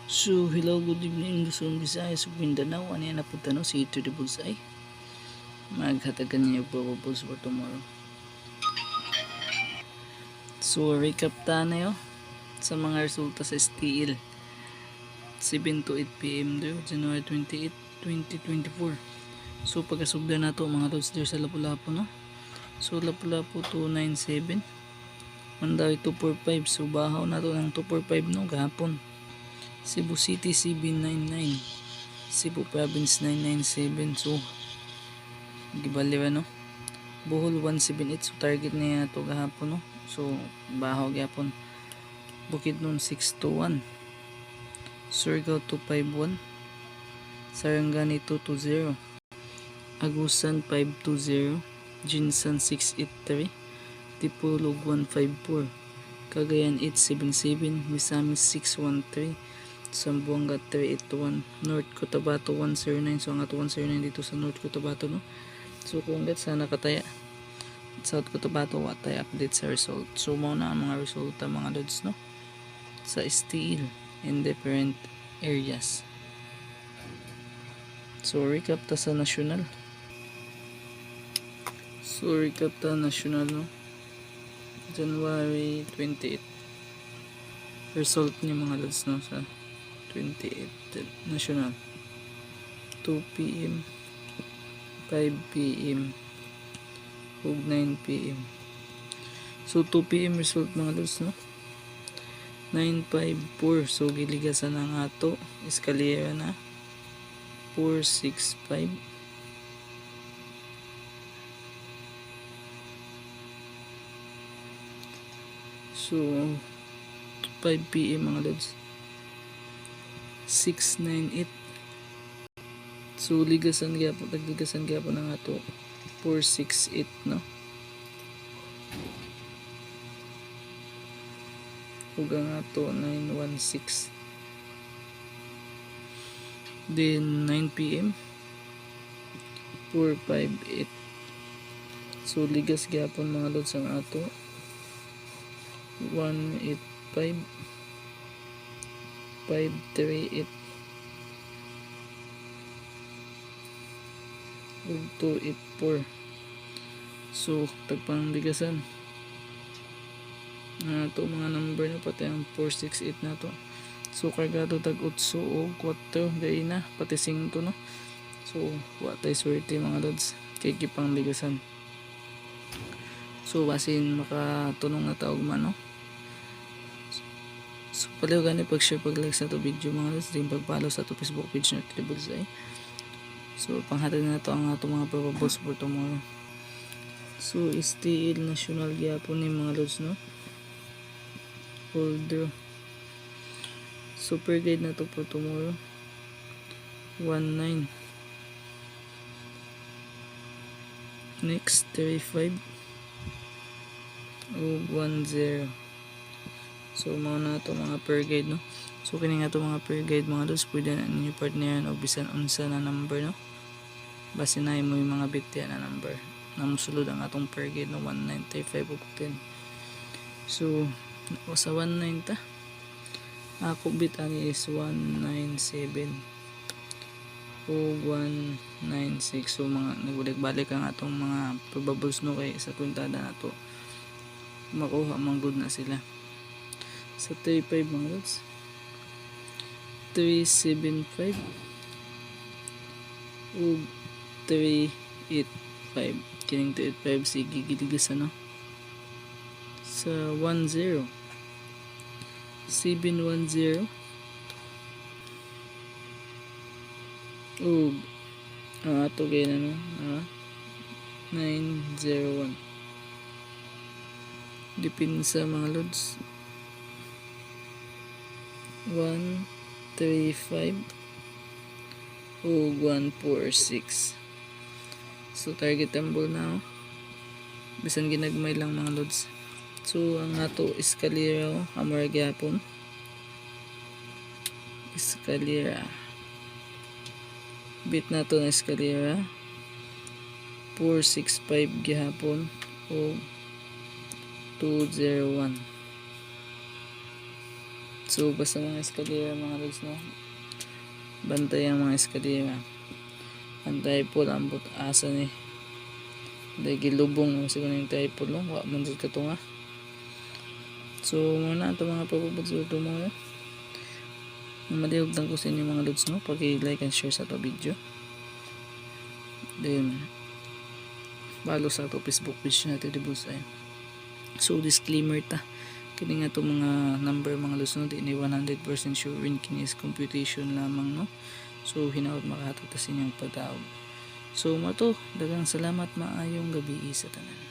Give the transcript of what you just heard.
So, hello, good evening, Luzon, Visayas, ug Mindanao. Ano yan na punta no? Si Ito the Bullseye. Maghatagan niya yung probables for tomorrow. So, recap ta na yun sa mga resulta sa STL. 7 to 8 p.m. do, January 28, 2024. So, pagkasugda na to mga lods there sa Lapu-Lapu, no? So, Lapu-Lapu 297. Mandawi 245. So, bahaw na to ng 245 no, gahapon. Cebu City CB99, Cebu Province 997. So gibali ba no, Bohol 178. So target niya to gahapon no, so bahaw gyapon. Bukidnon 621, Surigao 251, Sarangani 220, Agusan 520, Jinsan 683, Tipulog 154, Cagayan 877, Misamis 613, Zamboanga 381, North Cotabato 109. So ang ato 109 dito sa North Cotabato no. So kung sana kataya South Cotabato watay update sa result. So mao na ang mga resulta mga lods no sa STL in different areas. So recap ta sa national. So recap ta national no, January 28 result ni mga lods no sa 28 national. 2 p.m, 5 p.m, ug 9 p.m. So 2 p.m result mga lods no, 954. So giligasan ang ato eskalera na 465. So 5 p.m mga lods 698. So ligasan gyapon, tagligasan gyapon ng ato 468 no. Ug ang ato 916. Then 9 p.m 458. So ligas gyapon mga lods ang ato 185, 538 ug 284. So tagpang ligasan na to mga number na pati ang 468 na to. So kargado tag 8 o 4 gay na pati 5 no. So watay swerte mga lods kay kipang ligasan. So basin makatunong na taog man no. So paliw gani pag-share, pag-like sa to video mga lods, din pag-follow sa to Facebook page na Ito the Bullseye. So panghatag na to ang ato mga probables for tomorrow. So STL national gyapon ni mga lods no, folder. Super guide na to for tomorrow 19, next 35 ug 10. So mao na to mga per guide no. So kini nga to mga per guide mga lods, pwede na ninyo partneran o bisan unsa na number no, base na mo yung mga bitya na number na musulod ang atong per guide no 1935 ug 10. So sa 19 ta ako bit ani is 197 o 196. So mga nagbalik-balik ang atong mga probables no, kay sa kuntada na to makuha man good na sila. Sa 35 mga lods 375 ug 385. Kining 285 sige giligas ano. Sa 10 710 ug ato gay na no 901. Dipinsa mga lods 135 ug 146. So target tumble na bisan ginagmay lang mga lods. So ang ato eskalera amor gyapon eskalera bit nato na eskalera 465 gihapon o 201. So basta mga eskalera mga lods no, bantay ang mga eskalera, antay po lambot asa ni dahil gilubong mo siguro yung tayo po no, wak man ka to nga. So muna ito mga papapunsuto mo no, madihog lang ko sa inyo mga lods no, pag-like and share sa to video, then follow sa to Facebook page natin di Busay. So disclaimer ta, kini nga to mga number mga lods no, di ni 100% sure rin kini is computation lamang no. So hinaot makahatag ta sa inyong pagtaog. So mato, dagang salamat, maayong gabi sa tanan.